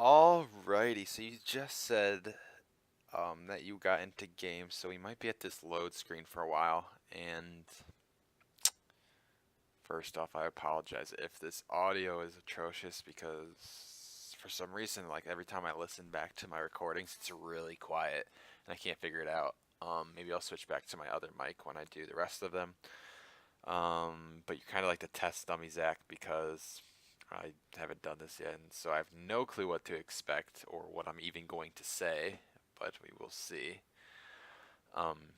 Alrighty, so you just said that you got into games, so we might be at this load screen for a while. And first off, I apologize if this audio is atrocious because for some reason, like every time I listen back to my recordings, it's really quiet and I can't figure it out. Maybe I'll switch back to my other mic when I do the rest of them. But you're kind of like the test dummy, Zack, because I haven't done this yet, and so I have no clue what to expect or what I'm even going to say, but we will see. Um,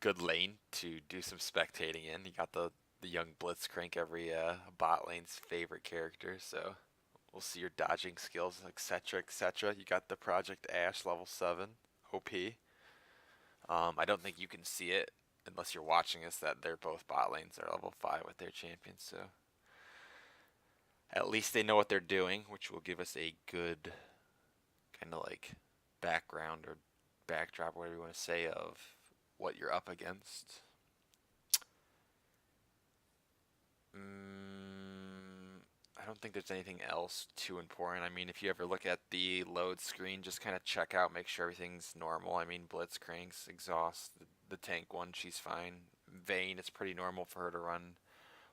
Good lane to do some spectating in. You got the young Blitzcrank, every bot lane's favorite character, so we'll see your dodging skills, etc., etc. You got the Project Ash level 7, OP. I don't think you can see it unless you're watching us that they're both bot lanes are level 5 with their champions, so at least they know what they're doing, which will give us a good kind of like background or backdrop, whatever you want to say, of what you're up against. I don't think there's anything else too important. I mean, if you ever look at the load screen, just kind of check out, make sure everything's normal. I mean, Blitzcrank's exhaust, the tank one, she's fine. Vayne, it's pretty normal for her to run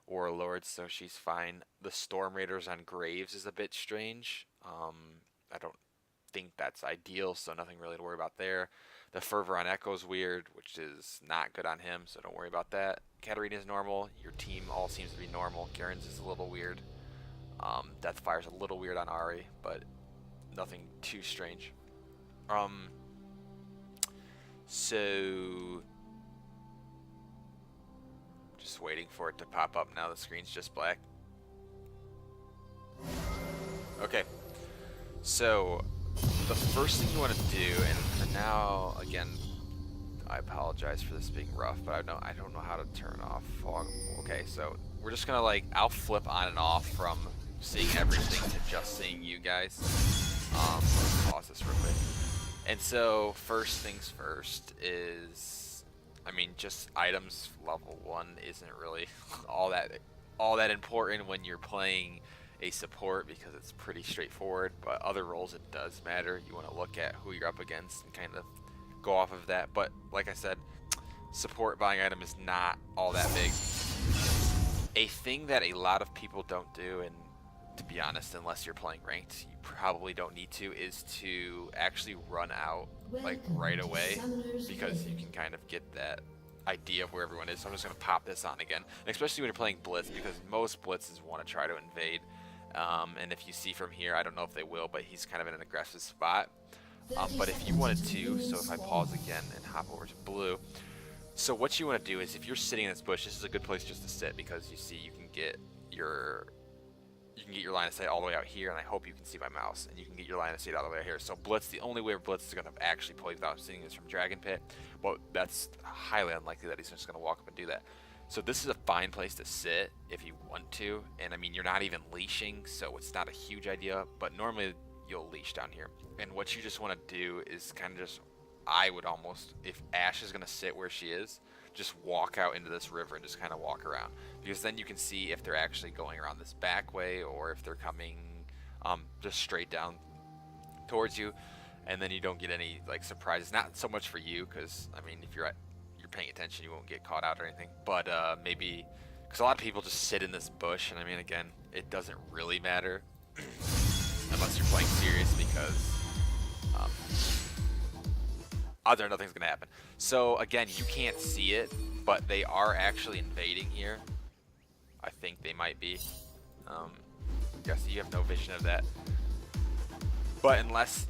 Warlord, so she's fine. The Storm Raiders on Graves is a bit strange. I don't think that's ideal, so nothing really to worry about there. The Fervor on Echo's weird, which is not good on him, so don't worry about that. Katarina's normal. Your team all seems to be normal. Garen's is a little weird. Deathfire's a little weird on Ari, but nothing too strange. So just waiting for it to pop up now. The screen's just black. Okay. So the first thing you want to do, and for now, again, I apologize for this being rough, but I don't know how to turn off fog. Okay, so we're just gonna I'll flip on and off from seeing everything to just seeing you guys. Pause this real quick. And so first things first is, I mean, just items level 1 isn't really all that important when you're playing a support because it's pretty straightforward, but other roles it does matter. You want to look at who you're up against and kind of go off of that. But like I said, support buying item is not all that big. A thing that a lot of people don't do, and to be honest, unless you're playing ranked, you probably don't need to, is to actually run out like right away, because you can kind of get that idea of where everyone is. So I'm just going to pop this on again, and especially when you're playing Blitz, because most Blitzes want to try to invade. And if you see from here, I don't know if they will, but he's kind of in an aggressive spot. But if you wanted to, so if I pause again and hop over to blue, so what you want to do is, if you're sitting in this bush, this is a good place just to sit, because you see you can get your line of sight all the way out here, and I hope you can see my mouse, and you can get your line of sight all the way out here. So Blitz, the only way Blitz is going to actually play without seeing is from Dragon Pit, but that's highly unlikely that he's just going to walk up and do that. So this is a fine place to sit if you want to, and I mean, you're not even leashing, so it's not a huge idea, but normally you'll leash down here. And what you just want to do is kind of just, I would almost, if Ash is going to sit where she is, just walk out into this river and just kind of walk around, because then you can see if they're actually going around this back way or if they're coming just straight down towards you, and then you don't get any like surprises. Not so much for you, because I mean, if you're paying attention, you won't get caught out or anything, but maybe because a lot of people just sit in this bush, and I mean, again, it doesn't really matter unless you're playing serious, because odds are nothing's gonna happen. So again, you can't see it, but they are actually invading here. I think they might be. Guess you have no vision of that. But unless,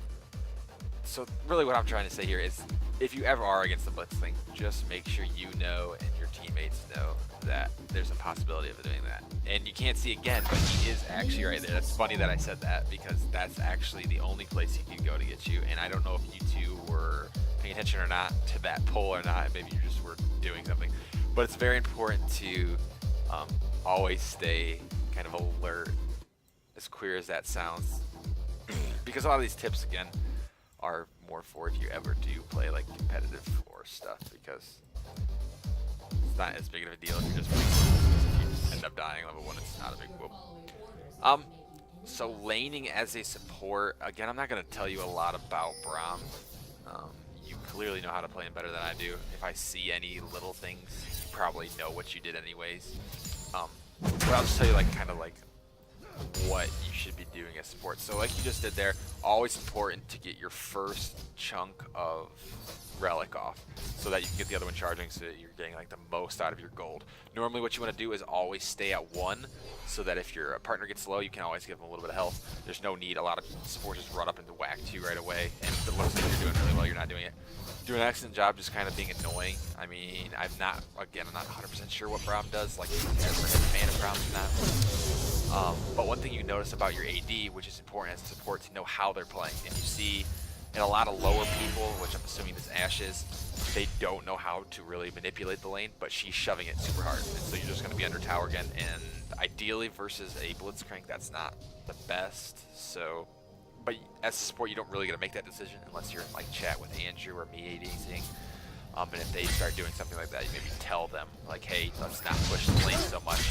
so really what I'm trying to say here is, if you ever are against the Blitz thing, just make sure you know and your teammates know that there's a possibility of doing that. And you can't see again, but he is actually right there. That's funny that I said that, because that's actually the only place he can go to get you. And I don't know if you two were paying attention or not to that poll or not. Maybe you just were doing something. But it's very important to always stay kind of alert, as queer as that sounds, because a lot of these tips, again, are more for if you ever do play like competitive or stuff, because it's not as big of a deal if you're just playing. If you just end up dying level 1, it's not a big whoop. So laning as a support, again, I'm not going to tell you a lot about Braum. You clearly know how to play him better than I do. If I see any little things, you probably know what you did anyways. But I'll just tell you like kind of like what you should be doing as support. So like you just did there, always important to get your first chunk of relic off so that you can get the other one charging so that you're getting like the most out of your gold. Normally what you want to do is always stay at 1 so that if your partner gets low, you can always give them a little bit of health. There's no need. A lot of supports just run up into whack 2 right away, and if it looks like you're doing really well, you're not doing it. Doing an excellent job just kind of being annoying. I mean, I'm not 100% sure what Braum does, like if you ever had a fan of Braum or not. But one thing you notice about your AD, which is important as a support, to know how they're playing. And you see in a lot of lower people, which I'm assuming this Ashe is, they don't know how to really manipulate the lane, but she's shoving it super hard. And so you're just going to be under tower again, and ideally versus a Blitzcrank, that's not the best. So, but as a support, you don't really get to make that decision unless you're in like chat with Andrew or me ADing. And if they start doing something like that, you maybe tell them like, hey, let's not push the lane so much.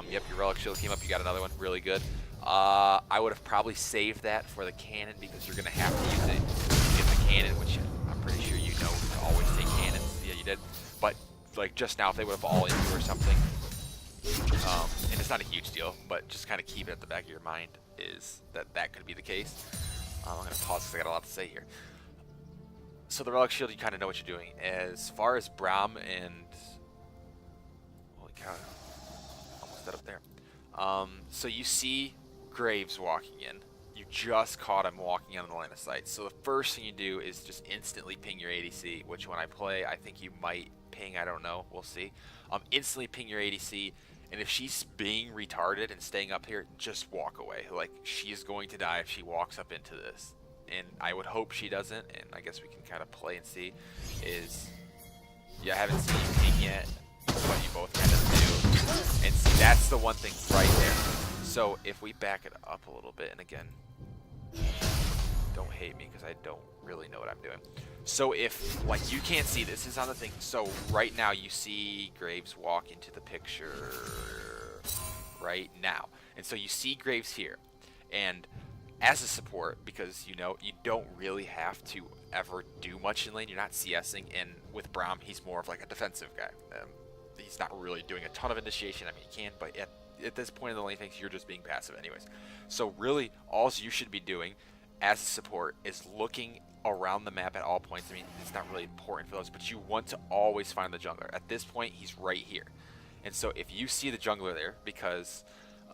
Yep, your relic shield came up. You got another one. Really good. I would have probably saved that for the cannon because you're going to have to use it to get the cannon, which I'm pretty sure you know to always take cannons. Yeah, you did. But like just now, if they would have all in you or something, and it's not a huge deal, but just kind of keep it at the back of your mind is that that could be the case. I'm going to pause because I got a lot to say here. So the relic shield, you kind of know what you're doing. As far as Braum and holy cow, almost dead up there. So you see Graves walking in. You just caught him walking on the line of sight. So the first thing you do is just instantly ping your ADC, which when I play, I think you might ping. I don't know. We'll see. Instantly ping your ADC, and if she's being retarded and staying up here, just walk away. Like, she's going to die if she walks up into this. And I would hope she doesn't, and I guess we can kind of play and see. Yeah, I haven't seen you ping yet, but you both kind of do. And see, that's the one thing right there. So if we back it up a little bit, and again, don't hate me because I don't really know what I'm doing. So if, like, you can't see this is on the thing. So right now you see Graves walk into the picture right now. And so you see Graves here. And as a support, because you know you don't really have to ever do much in lane, you're not CSing, and with Braum he's more of like a defensive guy. He's not really doing a ton of initiation. I mean, he can, but at this point in the lane phase, you're just being passive anyways. So really, all you should be doing as a support is looking around the map at all points. I mean, it's not really important for those, but you want to always find the jungler. At this point, he's right here. And so if you see the jungler there, because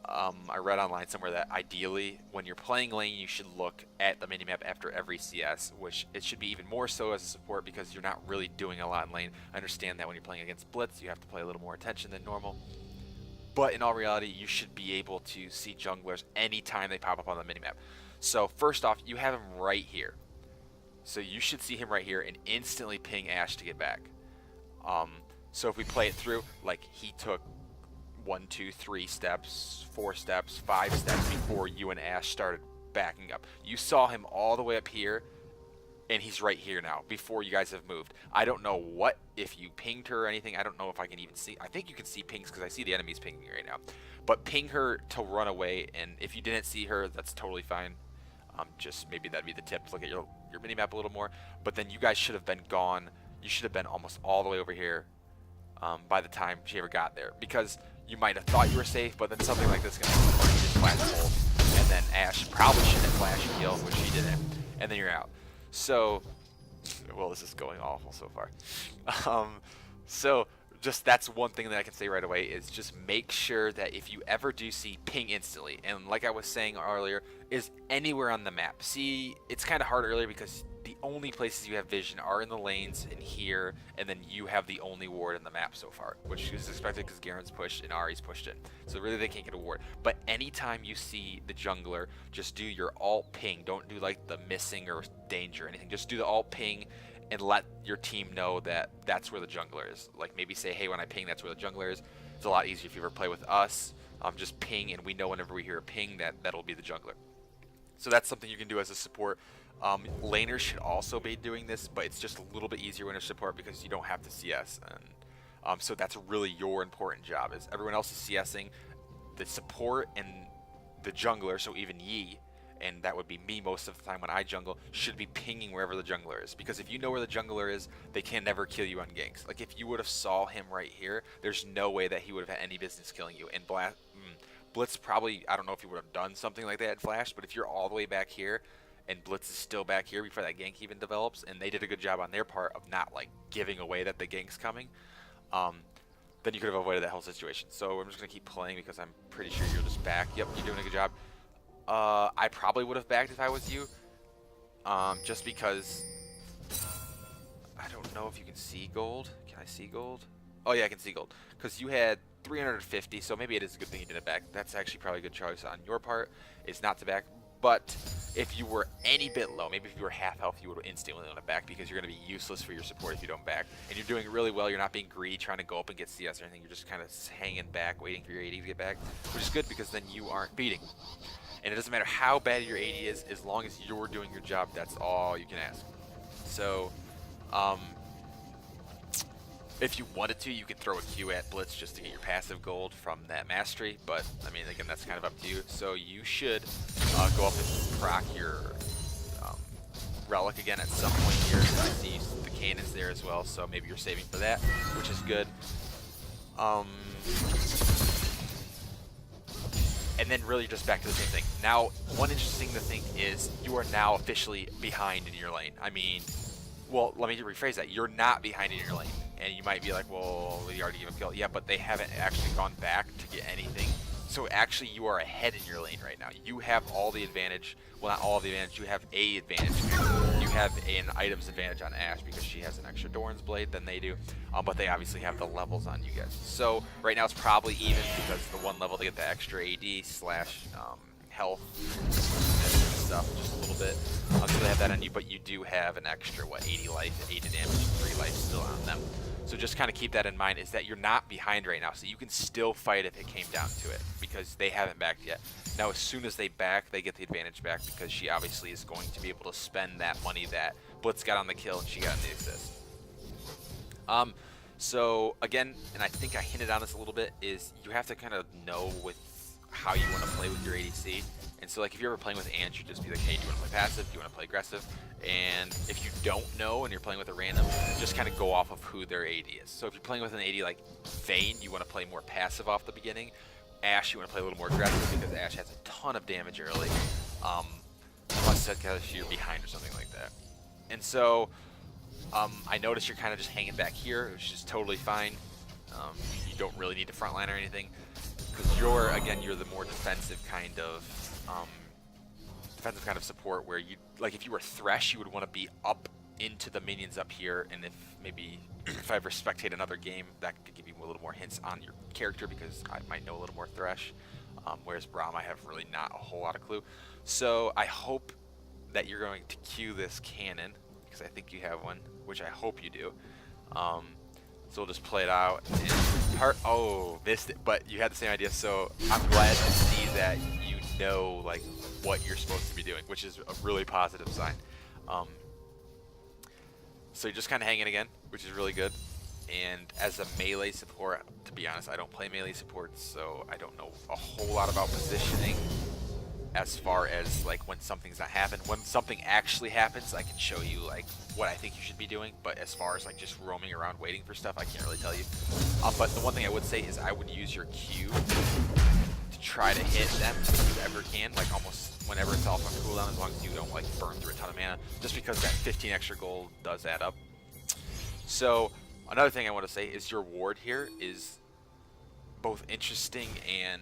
I read online somewhere that ideally when you're playing lane you should look at the minimap after every CS, which it should be even more so as a support because you're not really doing a lot in lane. I understand that when you're playing against Blitz you have to pay a little more attention than normal, but in all reality you should be able to see junglers anytime they pop up on the minimap. So first off, you have him right here, so you should see him right here and instantly ping Ashe to get back. So if we play it through, like he took 1, 2, 3 steps, 4 steps, 5 steps before you and Ashe started backing up. You saw him all the way up here, and he's right here now, before you guys have moved. I don't know what, if you pinged her or anything, I don't know if I can even see. I think you can see pings because I see the enemies pinging right now. But ping her to run away, and if you didn't see her, that's totally fine. Just maybe that'd be the tip, to look at your minimap a little more. But then you guys should have been gone. You should have been almost all the way over here by the time she ever got there, because you might have thought you were safe, but then something like this is going to happen. You just flash bolt, and then Ashe probably shouldn't have flash and kill, which she didn't, and then you're out. So, well, this is going awful so far. So just that's one thing that I can say right away is just make sure that if you ever do see ping instantly, and like I was saying earlier, is anywhere on the map. See, it's kind of hard earlier because the only places you have vision are in the lanes and here, and then you have the only ward in the map so far, which is expected because Garen's pushed and Ahri's pushed in. So really they can't get a ward. But anytime you see the jungler, just do your alt ping. Don't do like the missing or danger or anything. Just do the alt ping and let your team know that that's where the jungler is. Like maybe say, hey, when I ping, that's where the jungler is. It's a lot easier if you ever play with us. Just ping, and we know whenever we hear a ping that'll be the jungler. So that's something you can do as a support. Laners should also be doing this, but it's just a little bit easier when you're support because you don't have to CS. And so that's really your important job. Is everyone else is CSing, the support and the jungler, so even Yi, and that would be me most of the time when I jungle, should be pinging wherever the jungler is. Because if you know where the jungler is, they can never kill you on ganks. Like, if you would have saw him right here, there's no way that he would have had any business killing you. And Blitz probably, I don't know if he would have done something like that at Flash, but if you're all the way back here, and Blitz is still back here before that gank even develops, and they did a good job on their part of not, like, giving away that the gank's coming, then you could have avoided that whole situation. So I'm just going to keep playing because I'm pretty sure you're just back. Yep, you're doing a good job. I probably would have backed if I was you, just because I don't know if you can see gold. Can I see gold? Oh yeah, I can see gold. Because you had 350, so maybe it is a good thing you didn't back. That's actually probably a good choice on your part, is not to back. But if you were any bit low, maybe if you were half health, you would instantly want to back, because you're going to be useless for your support if you don't back. And you're doing really well. You're not being greedy, trying to go up and get CS or anything. You're just kind of hanging back, waiting for your AD to get back, which is good because then you aren't beating. And it doesn't matter how bad your AD is, as long as you're doing your job, that's all you can ask. So, if you wanted to, you could throw a Q at Blitz just to get your passive gold from that mastery, but, I mean, again, that's kind of up to you. So you should go up and proc your relic again at some point here. I see the cannons there as well, so maybe you're saving for that, which is good. And then really just back to the same thing. Now, one interesting thing is you are now officially behind in your lane. I mean, well, let me rephrase that. You're not behind in your lane. And you might be like, well, we already gave a kill. Yeah, but they haven't actually gone back to get anything. So actually, you are ahead in your lane right now. You have all the advantage. Well, not all of the advantage. You have a advantage. You have an items advantage on Ashe because she has an extra Doran's Blade than they do. But they obviously have the levels on you guys. So right now it's probably even because the one level to get the extra AD slash health stuff just a little bit. So they have that on you, but you do have an extra, what, 80 life, 80 damage, 3 life still on them. So just kind of keep that in mind, is that you're not behind right now, so you can still fight if it came down to it, because they haven't backed yet. Now, as soon as they back, they get the advantage back, because she obviously is going to be able to spend that money that Blitz got on the kill and she got on the assist. So, again, and I think I hinted on this a little bit, is you have to kind of know with how you want to play with your ADC. And so, like, if you're ever playing with Ant, you just be like, hey, do you want to play passive? Do you want to play aggressive? And if you don't know and you're playing with a random, just kind of go off of who their AD is. So if you're playing with an AD like Vayne, you want to play more passive off the beginning. Ashe, you want to play a little more aggressive because Ashe has a ton of damage early. Unless you're behind or something like that. And so, I notice you're kind of just hanging back here, which is totally fine. You don't really need to frontline or anything, because you're the more defensive kind of support, where you, like, if you were Thresh, you would want to be up into the minions up here, and if I ever spectate another game, that could give you a little more hints on your character, because I might know a little more Thresh, whereas Braum, I have really not a whole lot of clue. So I hope that you're going to cue this cannon, because I think you have one, which I hope you do. So we'll just play it out. Oh, missed it, but you had the same idea, so I'm glad to see that you know, like, what you're supposed to be doing, which is a really positive sign. So you're just kind of hanging again, which is really good. And as a melee support, to be honest, I don't play melee support, so I don't know a whole lot about positioning as far as, like, when something's not happened. When something actually happens, I can show you, like, what I think you should be doing, but as far as, like, just roaming around waiting for stuff, I can't really tell you. But the one thing I would say is I would use your Q to try to hit them if you ever can, like, almost whenever it's off on cooldown, as long as you don't, like, burn through a ton of mana, just because that 15 extra gold does add up. So another thing I want to say is your ward here is both interesting and,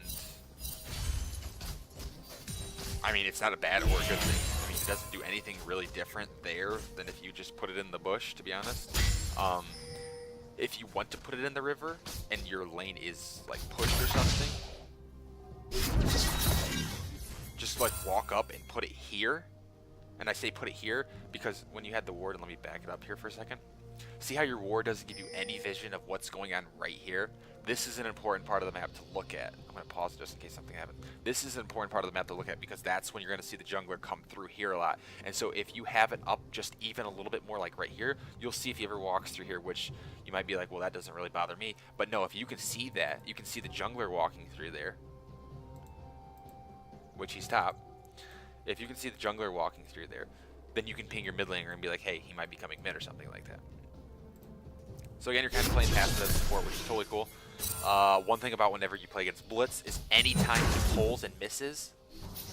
I mean, it's not a bad or a good thing. I mean, it doesn't do anything really different there than if you just put it in the bush, to be honest. If you want to put it in the river and your lane is, like, pushed or something, just, like, walk up and put it here. And I say put it here because when you had the ward, and let me back it up here for a second. See how your ward doesn't give you any vision of what's going on right here? This is an important part of the map to look at. I'm going to pause just in case something happens. This is an important part of the map to look at because that's when you're going to see the jungler come through here a lot. And so if you have it up just even a little bit more, like right here, you'll see if he ever walks through here, which you might be like, well, that doesn't really bother me. But no, if you can see that, you can see the jungler walking through there. which he's top, if you can see the jungler walking through there, then you can ping your mid laner and be like, hey, he might be coming mid or something like that. So again, you're kind of playing passive as support, which is totally cool. One thing about whenever you play against Blitz is anytime he pulls and misses,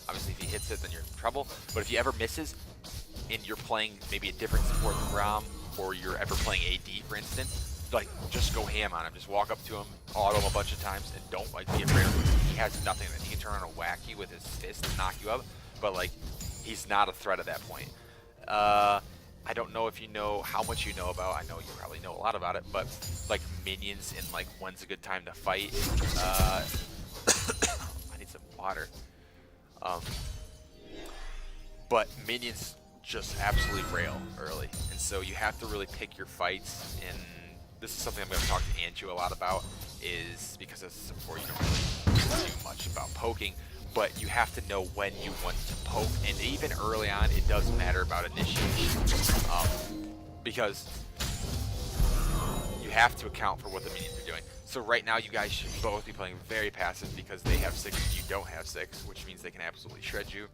obviously if he hits it, then you're in trouble, but if he ever misses and you're playing maybe a different support than Braum, or you're ever playing AD, for instance, like, just go ham on him. Just walk up to him, auto him a bunch of times, and don't, like, be afraid of him. He has nothing. He can turn on a whack you with his fist and knock you up, but, like, he's not a threat at that point. I don't know if you know how much you know about, I know you probably know a lot about it, but, like, minions and, like, when's a good time to fight. I need some water. But minions just absolutely rail early, and so you have to really pick your fights, and this is something I'm going to talk to Andrew a lot about, is because as a support you don't really do much about poking, but you have to know when you want to poke, and even early on it does matter about initiation, because you have to account for what the minions are doing. So right now you guys should both be playing very passive because they have 6 and you don't have 6, which means they can absolutely shred you.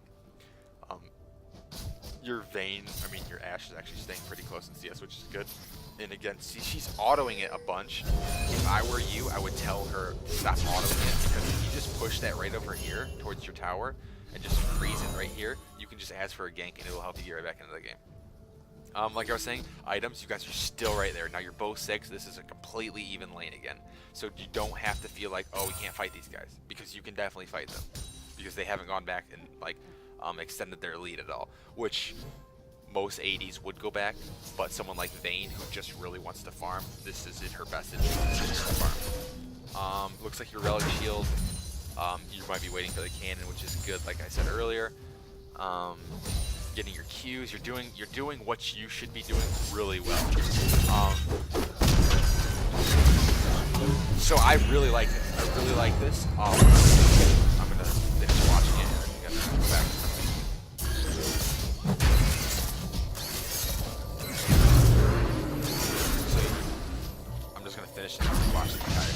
Your Vayne, I mean your Ashe is actually staying pretty close in CS, which is good. And again, see, she's autoing it a bunch. If I were you, I would tell her to stop autoing it, because if you just push that right over here towards your tower and just freeze it right here, you can just ask for a gank and it'll help you get right back into the game. Like I was saying, items, you guys are still right there. Now you're both 6. This is a completely even lane again. So you don't have to feel like, oh, we can't fight these guys, because you can definitely fight them, because they haven't gone back and like extended their lead at all, which most ADs would go back, but someone like Vayne, who just really wants to farm, this is in her best interest to farm. Looks like your relic shield, you might be waiting for the cannon, which is good, like I said earlier. Getting your Qs, you're doing what you should be doing really well. So I really like this. I really like this. I'm gonna finish watching it and then you guys can go back. I'm just gonna finish and watch the entire.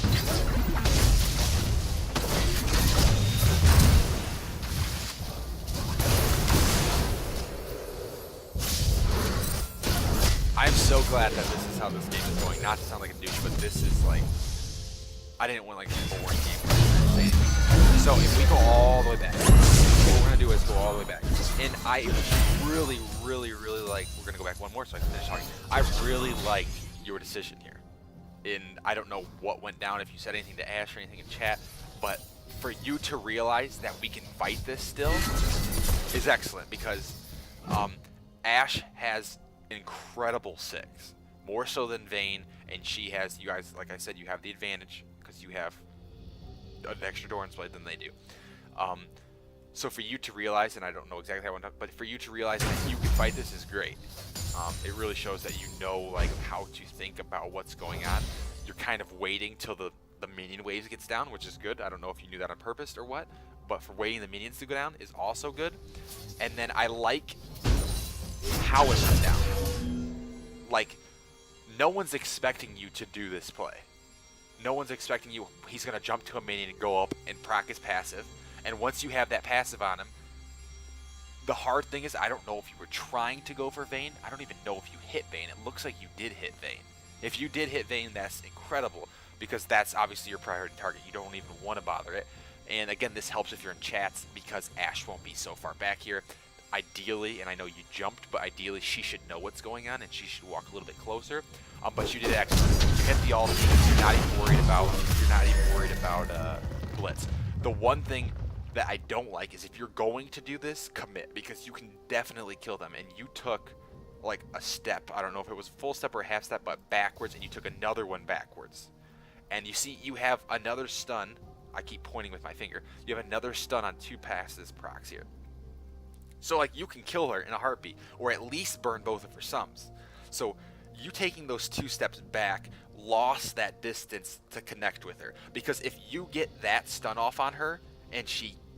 I'm so glad that this is how this game is going. Not to sound like a douche, but this is like, I didn't want like a boring game. So if we go all the way back, what we're gonna do is go all the way back. And I really like, we're gonna go back one more so I can finish talking. I really liked your decision here. And I don't know what went down, if you said anything to Ashe or anything in chat, but for you to realize that we can fight this still is excellent, because Ashe has incredible 6, more so than Vayne, and she has, you guys, like I said, you have the advantage because you have an extra Doran's Blade than they do. So for you to realize, and I don't know exactly how it went up, but for you to realize that you can fight this is great. It really shows that you know like how to think about what's going on. You're kind of waiting till the minion waves gets down, which is good. I don't know if you knew that on purpose or what, but for waiting the minions to go down is also good. And then I like how it went down. Like, no one's expecting you to do this play. No one's expecting you, he's going to jump to a minion and go up and proc his passive. And once you have that passive on him, the hard thing is, I don't know if you were trying to go for Vayne. I don't even know if you hit Vayne. It looks like you did hit Vayne. If you did hit Vayne, that's incredible, because that's obviously your priority target. You don't even want to bother it. And again, this helps if you're in chats, because Ashe won't be so far back here. Ideally, and I know you jumped, but ideally she should know what's going on and she should walk a little bit closer. But you did excellent. You hit the ulti. You're not even worried about Blitz. The one thing that I don't like is if you're going to do this, commit, because you can definitely kill them. And you took like a step. I don't know if it was a full step or a half step, but backwards, and you took another one backwards. And you see, you have another stun. I keep pointing with my finger. You have another stun on 2 passes procs here. So like, you can kill her in a heartbeat, or at least burn both of her sums. So you taking those 2 steps back lost that distance to connect with her, because if you get that stun off on her, and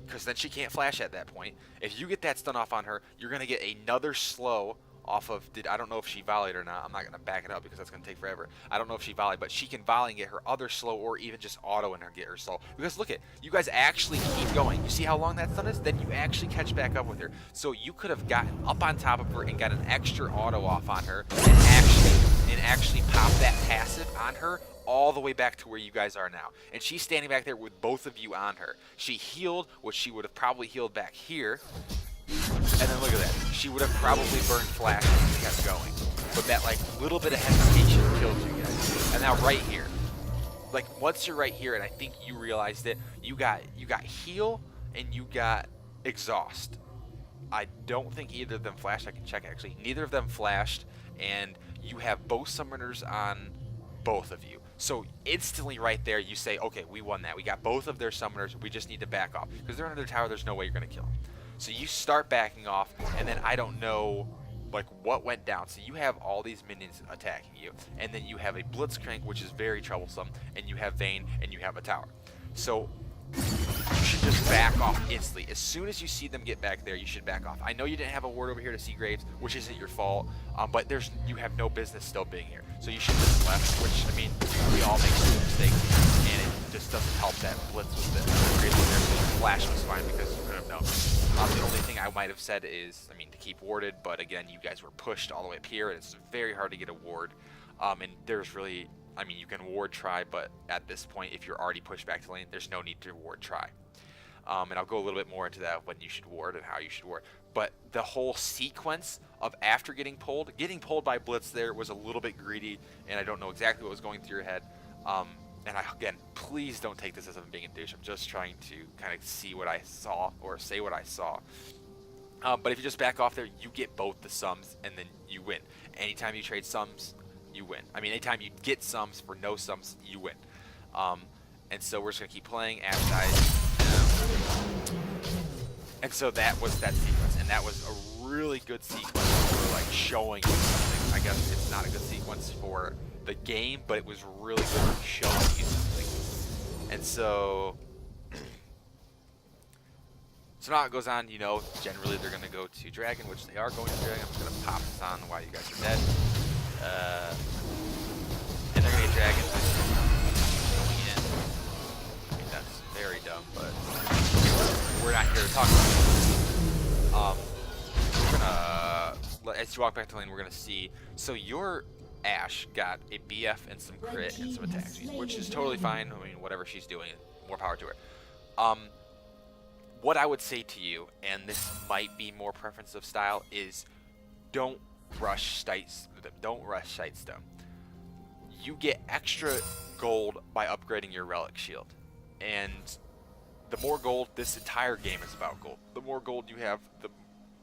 because then she can't flash at that point. If you get that stun off on her, you're gonna get another slow off of, I don't know if she volleyed or not. I'm not going to back it up because that's going to take forever. I don't know if she volleyed, but she can volley and get her other slow, or even just auto and get her slow. Because look at, you guys actually keep going. You see how long that stun is? Then you actually catch back up with her. So you could have gotten up on top of her and got an extra auto off on her and actually pop that passive on her all the way back to where you guys are now. And she's standing back there with both of you on her. She healed, which she would have probably healed back here. And then look at that. She would have probably burned flash if she kept going. But that like little bit of hesitation killed you guys. And now right here. Like once you're right here, and I think you realized it, you got heal and you got exhaust. I don't think either of them flashed. I can check actually. Neither of them flashed, and you have both summoners on both of you. So instantly right there you say, okay, we won that. We got both of their summoners. We just need to back off. Because they're under their tower, there's no way you're going to kill them. So you start backing off, and then I don't know like what went down. So you have all these minions attacking you, and then you have a Blitzcrank, which is very troublesome, and you have Vayne, and you have a tower. So you should just back off instantly. As soon as you see them get back there, you should back off. I know you didn't have a ward over here to see Graves, which isn't your fault, but you have no business still being here. So you should just left, which, I mean, we all make some mistakes, and it just doesn't help that Blitz was there. Graves was there, so Flash was fine because you could have known. The only thing I might have said is, I mean, to keep warded, but again, you guys were pushed all the way up here, and it's very hard to get a ward. And there's really, I mean, you can ward try, but at this point, if you're already pushed back to lane, there's no need to ward try. And I'll go a little bit more into that when you should ward and how you should ward. But the whole sequence of after getting pulled by Blitz there was a little bit greedy, and I don't know exactly what was going through your head. And again, please don't take this as I'm being a douche. I'm just trying to kind of see what I saw or say what I saw. But if you just back off there, you get both the sums, and then you win. Anytime you trade sums, you win. I mean, anytime you get sums for no sums, you win. And so we're just going to keep playing as and so that was that sequence, and that was a really good sequence for like showing you something. I guess it's not a good sequence for the game, but it was really good for showing you something. And so now it goes on, you know, generally they're going to go to Dragon, which they are going to Dragon. I'm just going to pop this on while you guys are dead. And they're going to get Dragon going in. I mean, that's very dumb, but we're not here to talk about it. We're going to, as you walk back to lane, we're going to see, so your Ashe got a BF and some crit and some attack speed, which is totally fine. I mean, whatever she's doing, more power to her. What I would say to you, and this might be more preference of style, is don't rush Sightstone. You get extra gold by upgrading your Relic Shield, and the more gold, this entire game is about gold. The more gold you have, the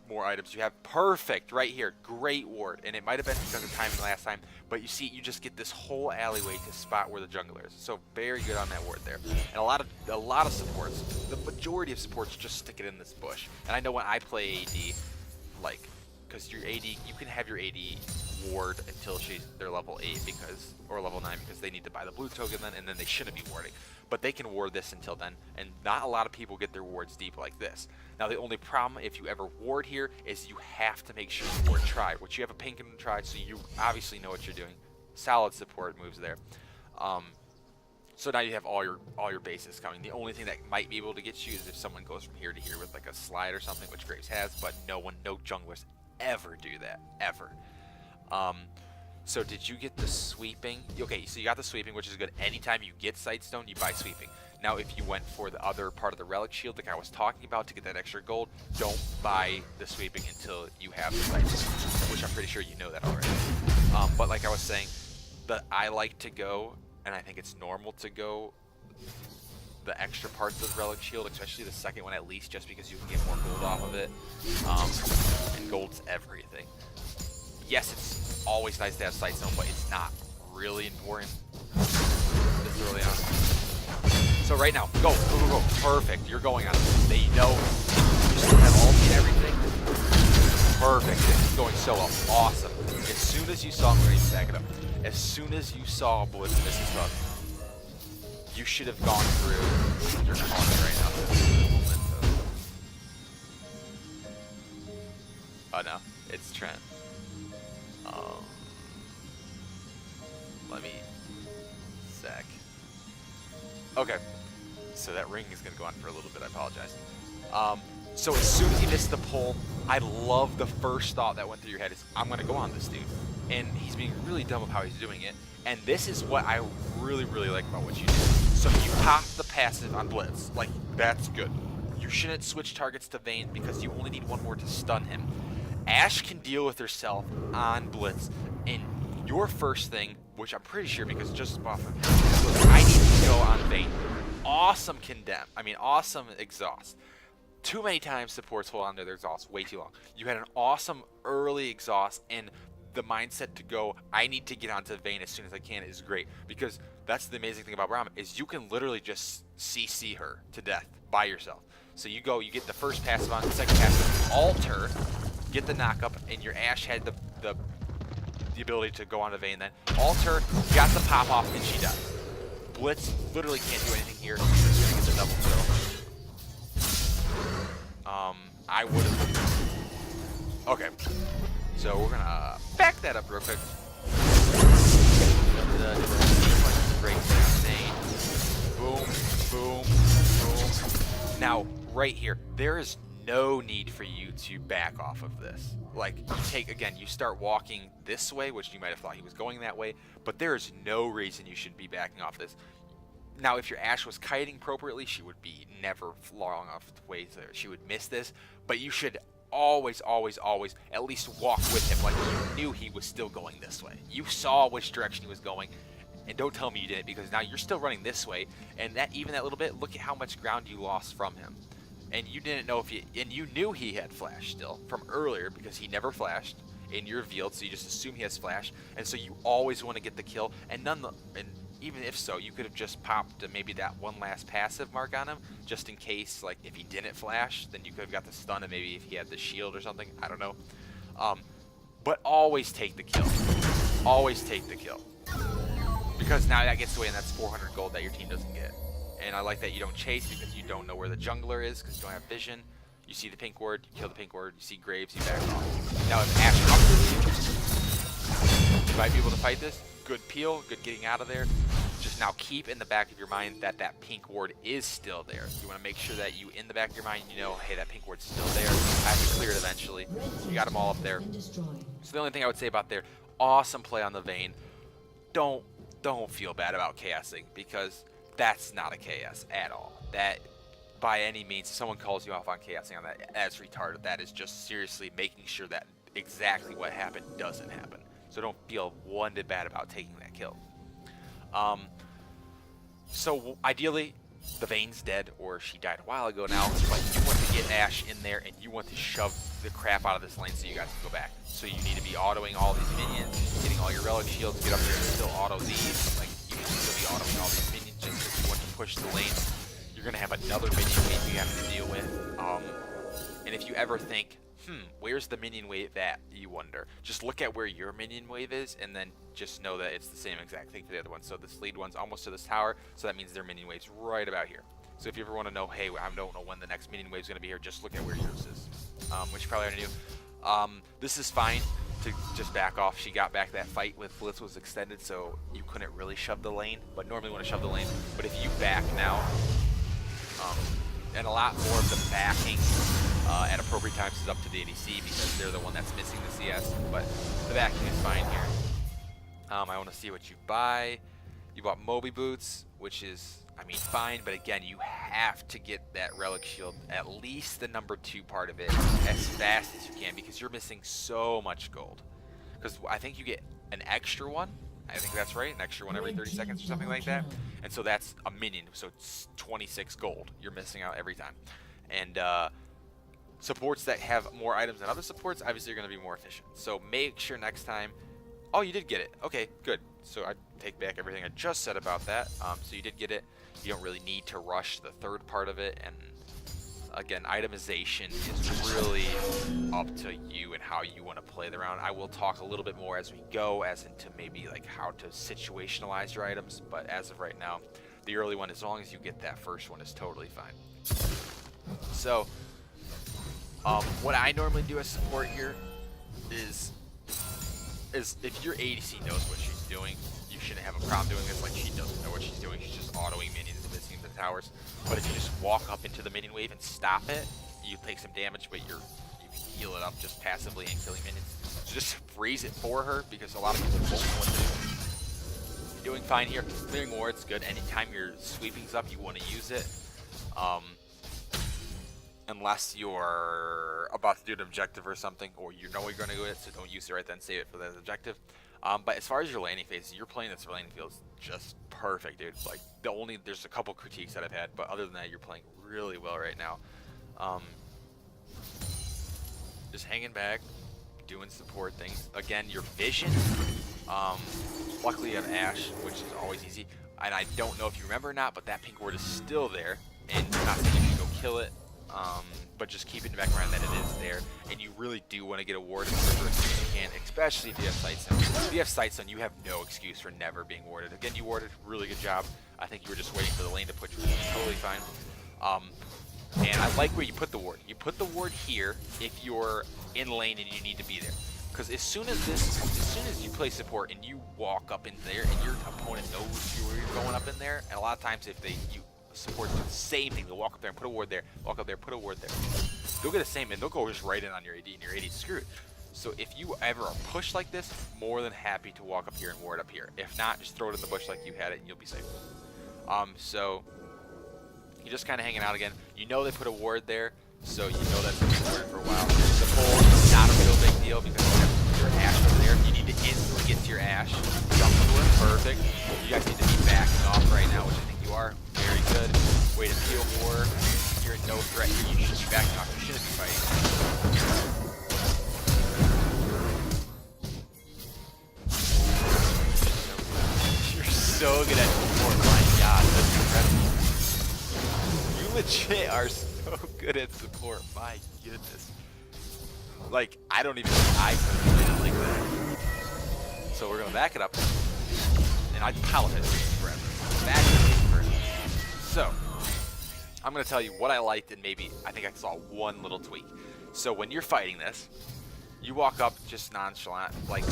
more items you have. Perfect, right here, great ward, and it might have been because of timing last time, but you see, you just get this whole alleyway to spot where the jungler is. So very good on that ward there. And a lot of supports, the majority of supports just stick it in this bush. And I know when I play AD, like, because your AD, you can have your AD ward until they're level 8 or level 9 because they need to buy the blue token then, and then they shouldn't be warding. But they can ward this until then, and not a lot of people get their wards deep like this. Now the only problem if you ever ward here is you have to make sure you ward try, which you have a pink and try, so you obviously know what you're doing. Solid support moves there. So now you have all your bases coming. The only thing that might be able to get you is if someone goes from here to here with like a slide or something, which Graves has, but no junglers ever do that, ever. So did you get the sweeping? Okay, so you got the sweeping, which is good. Anytime you get Sightstone, you buy sweeping. Now, if you went for the other part of the Relic Shield, like I was talking about, to get that extra gold, don't buy the sweeping until you have the Sightstone, which I'm pretty sure you know that already. But like I was saying, I like to go, and I think it's normal to go the extra parts of the Relic Shield, especially the second one at least, just because you can get more gold off of it. And gold's everything. Yes, it's always nice to have Sightstone, but it's not really important this early on. So right now, go. Perfect. You're going on. They know you still have ult and everything. Perfect. This is going so well. Awesome. As soon as you saw, I'm going to back it up. As soon as you saw Blitz miss his hook, you should have gone through. You're calling it right now. Oh no, it's Trent. Okay. So that ring is going to go on for a little bit. I apologize. So as soon as he missed the pull, I love the first thought that went through your head is, I'm going to go on this dude. And he's being really dumb with how he's doing it. And this is what I really, really like about what you do. So you pop the passive on Blitz. Like, that's good. You shouldn't switch targets to Vayne because you only need one more to stun him. Ashe can deal with herself on Blitz. And your first thing, which I'm pretty sure because just off of him, was I need to go on Vayne. Awesome condemn. I mean, awesome exhaust. Too many times supports hold on to their exhaust way too long. You had an awesome early exhaust, and the mindset to go, I need to get onto Vayne as soon as I can is great. Because that's the amazing thing about Brahma is you can literally just CC her to death by yourself. So you go, you get the first passive on, the second passive, alter, get the knock up, and your Ashe had the ability to go onto Vayne then. Alter, got the pop off, and she dies. Blitz literally can't do anything here. She's just gonna get the double kill. I would have. Okay. So we're gonna back that up real quick. Boom, boom, boom. Now, right here, there is no need for you to back off of this. Like, you start walking this way, which you might have thought he was going that way, but there is no reason you should be backing off this. Now, if your Ashe was kiting appropriately, she would be never long off the way there. She would miss this, but you should always, always, always at least walk with him like you knew he was still going this way. You saw which direction he was going, and don't tell me you didn't because now you're still running this way, and even that little bit, look at how much ground you lost from him. And you didn't know and you knew he had flash still from earlier because he never flashed in your revealed, so you just assume he has flash, and so you always want to get the kill, and even if so, you could have just popped maybe that one last passive mark on him, just in case, like, if he didn't flash, then you could have got the stun, and maybe if he had the shield or something, I don't know. But always take the kill. Always take the kill. Because now that gets away, and that's 400 gold that your team doesn't get. And I like that you don't chase because you don't know where the jungler is because you don't have vision. You see the pink ward, you kill the pink ward, you see Graves, you back off. Now if Ashe comes with you might be able to fight this. Good peel, good getting out of there. Just now keep in the back of your mind that that pink ward is still there. You want to make sure that you, in the back of your mind, you know, hey, that pink ward's still there. I have to clear it eventually. You got them all up there. So the only thing I would say about there, awesome play on the Vayne. Don't feel bad about chaosing because that's not a chaos at all. That, by any means, if someone calls you off on chaosing on that, that's retarded. That is just seriously making sure that exactly what happened doesn't happen. So don't feel one bit bad about taking that kill. So ideally, the Vayne's dead, or she died a while ago now, but you want to get Ashe in there, and you want to shove the crap out of this lane so you guys can go back. So you need to be autoing all these minions, getting all your relic shields, get up there and still auto these. Like, you can still be autoing all these minions just because you want to push the lane. You're going to have another minion wave you have to deal with. And if you ever think, where's the minion wave at, you wonder. Just look at where your minion wave is, and then just know that it's the same exact thing for the other one. So this lead one's almost to this tower, so that means their minion wave's right about here. So if you ever want to know, hey, I don't know when the next minion wave's going to be here, just look at where yours is, which you probably already knew. This is fine to just back off. She got back. That fight with Blitz was extended, so you couldn't really shove the lane, but normally want to shove the lane. But if you back now, and a lot more of the backing at appropriate times is up to the ADC because they're the one that's missing the CS, but the backing is fine here. I want to see what you buy. You bought Moby Boots, which is, I mean, fine, but again, you have to get that Relic Shield, at least the number 2 part of it, as fast as you can because you're missing so much gold. Because I think you get an extra one. I think that's right, an extra one every 30 seconds or something like that. And so that's a minion, so it's 26 gold. You're missing out every time. And supports that have more items than other supports, obviously, are going to be more efficient. So make sure next time... Oh, you did get it. Okay, good. So I take back everything I just said about that. So you did get it. You don't really need to rush the third part of it. And again, itemization is really up to you and how you want to play the round. I will talk a little bit more as we go, as into maybe like how to situationalize your items. But as of right now, the early one, as long as you get that first one, is totally fine. So what I normally do as support here is if your ADC knows what she's doing, you shouldn't have a problem doing this. Like, she doesn't know what she's doing. She's just autoing minions and missing towers. But if you just walk up into the minion wave and stop it, you take some damage, but you can heal it up just passively and killing minions. So just freeze it for her, because a lot of people won't know what to do. You're doing fine here. Clearing wards, good. Anytime your sweeping's up, you want to use it. Unless you're about to do an objective or something, or you know you're going to do it, so don't use it right then, save it for the objective. But as far as your laning phase, you're playing this laning field just perfect, dude. Like, there's a couple critiques that I've had, but other than that, you're playing really well right now. Just hanging back, doing support things. Again, your vision, luckily you have Ashe, which is always easy. And I don't know if you remember or not, but that pink ward is still there, and you're not saying you should go kill it. But just keep it in the background that it is there, and you really do want to get a ward as quickly as you can, especially if you have sight zone. If you have sight zone, you have no excuse for never being warded. Again, you warded, really good job. I think you were just waiting for the lane to push, which is totally fine. And I like where you put the ward. You put the ward here if you're in lane and you need to be there. Because as soon as you play support and you walk up in there and your opponent knows you're going up in there, and a lot of times if you support the same thing, they'll walk up there and put a ward there, walk up there, put a ward there. They'll get the same, and they'll go just right in on your AD, and your AD's screwed. So if you ever are pushed like this, more than happy to walk up here and ward up here. If not, just throw it in the bush like you had it, and you'll be safe. So you're just kind of hanging out again. You know they put a ward there, so you know that's going to be warded for a while. The pull is not a real big deal because you have your Ashe over there. You need to instantly get to your Ashe. Jump to it, perfect. You guys need to be backing off right now, which I think you are. Very good. Way to peel more. You're in no threat here. You should be backing off. You shouldn't be fighting. You're so good at support. My God, that's incredible. You legit are so good at support. My goodness. Like, I don't even think I could have played it like that. So we're going to back it up. And I apologize forever. Back it up forever. So, I'm going to tell you what I liked, and maybe I think I saw one little tweak. So when you're fighting this, you walk up just nonchalant, like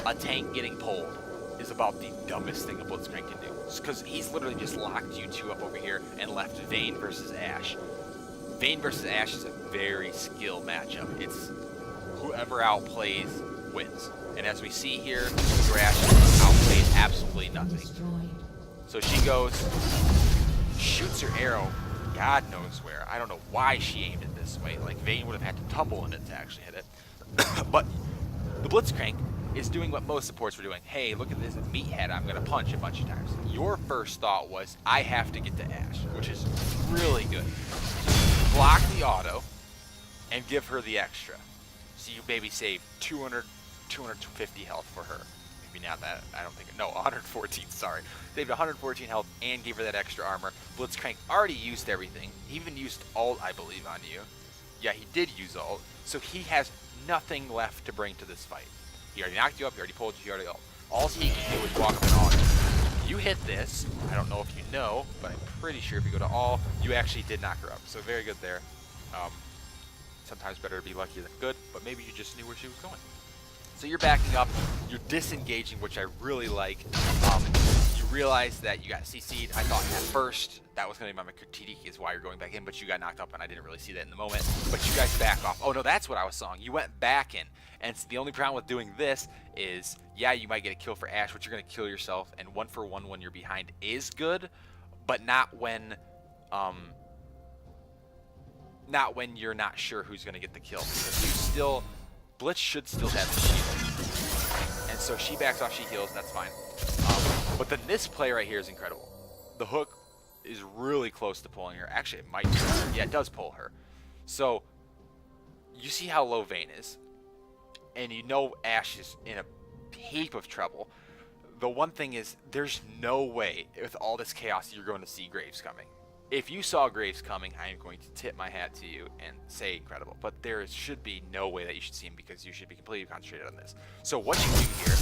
a tank getting pulled is about the dumbest thing a Blitzcrank can do. Because he's literally just locked you two up over here and left Vayne versus Ashe. Vayne versus Ashe is a very skilled matchup. It's whoever outplays wins. And as we see here, your Ashe outplayed absolutely nothing. So she goes, shoots her arrow, God knows where. I don't know why she aimed it this way. Like, Vayne would have had to tumble in it to actually hit it. But the Blitzcrank is doing what most supports were doing. Hey, look at this meathead, I'm going to punch a bunch of times. Your first thought was, I have to get to Ashe, which is really good. Block the auto and give her the extra. So you maybe save 200, 250 health for her. Maybe not that, I don't think, no, 114, sorry. Saved 114 health and gave her that extra armor. Blitzcrank already used everything. He even used ult, I believe, on you. Yeah, he did use ult. So he has nothing left to bring to this fight. He already knocked you up, he already pulled you, he already ult. All he can do is walk up and ult. You hit this, I don't know if you know, but I'm pretty sure if you go to all, you actually did knock her up. So very good there. Sometimes better to be lucky than good, but maybe you just knew where she was going. So you're backing up, you're disengaging, which I really like. You realize that you got CC'd. I thought at first that was going to be my critique is why you're going back in, but you got knocked up, and I didn't really see that in the moment. But you guys back off. Oh, no, that's what I was saying. You went back in. And the only problem with doing this is, yeah, you might get a kill for Ashe, but you're going to kill yourself, and 1-for-1 when you're behind is good, but not when you're not sure who's going to get the kill. Because Blitz should still have the shield. And so she backs off, she heals, that's fine. But then this play right here is incredible. The hook is really close to pulling her. Actually, it might. Yeah, it does pull her. So you see how low Vayne is. And you know Ashe is in a heap of trouble. The one thing is, there's no way with all this chaos you're going to see Graves coming. If you saw Graves coming, I am going to tip my hat to you and say incredible. But there should be no way that you should see him because you should be completely concentrated on this. So what you do here,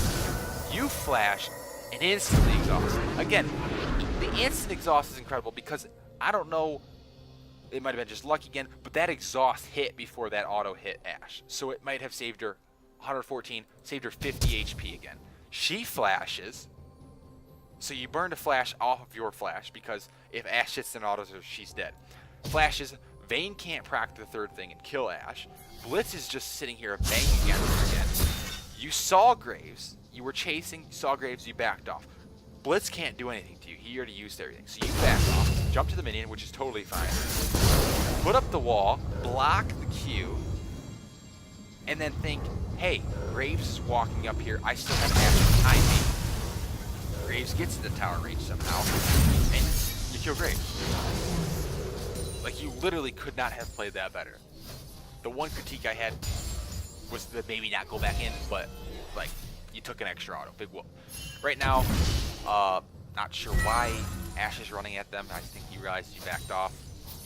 you flash and instantly exhaust. Again, the instant exhaust is incredible because I don't know, it might have been just luck again, but that exhaust hit before that auto hit Ashe. So it might have saved her 114, saved her 50 HP again. She flashes, So you burned a flash off of your flash because if Ash hits an auto, she's dead. Flashes, Vayne can't proc the third thing and kill Ash. Blitz is just sitting here banging against her again. You saw Graves, you were chasing, you saw Graves, you backed off. Blitz can't do anything to you, he already used everything. So you back off, jump to the minion, which is totally fine. Put up the wall, block the Q, and then think, hey, Graves is walking up here, I still have Ash behind me. Graves gets to the tower range somehow, and you kill Graves. Like, you literally could not have played that better. The one critique I had was that maybe not go back in, but, like, you took an extra auto. Big whoop. Right now, not sure why Ash is running at them. I think you realized you backed off.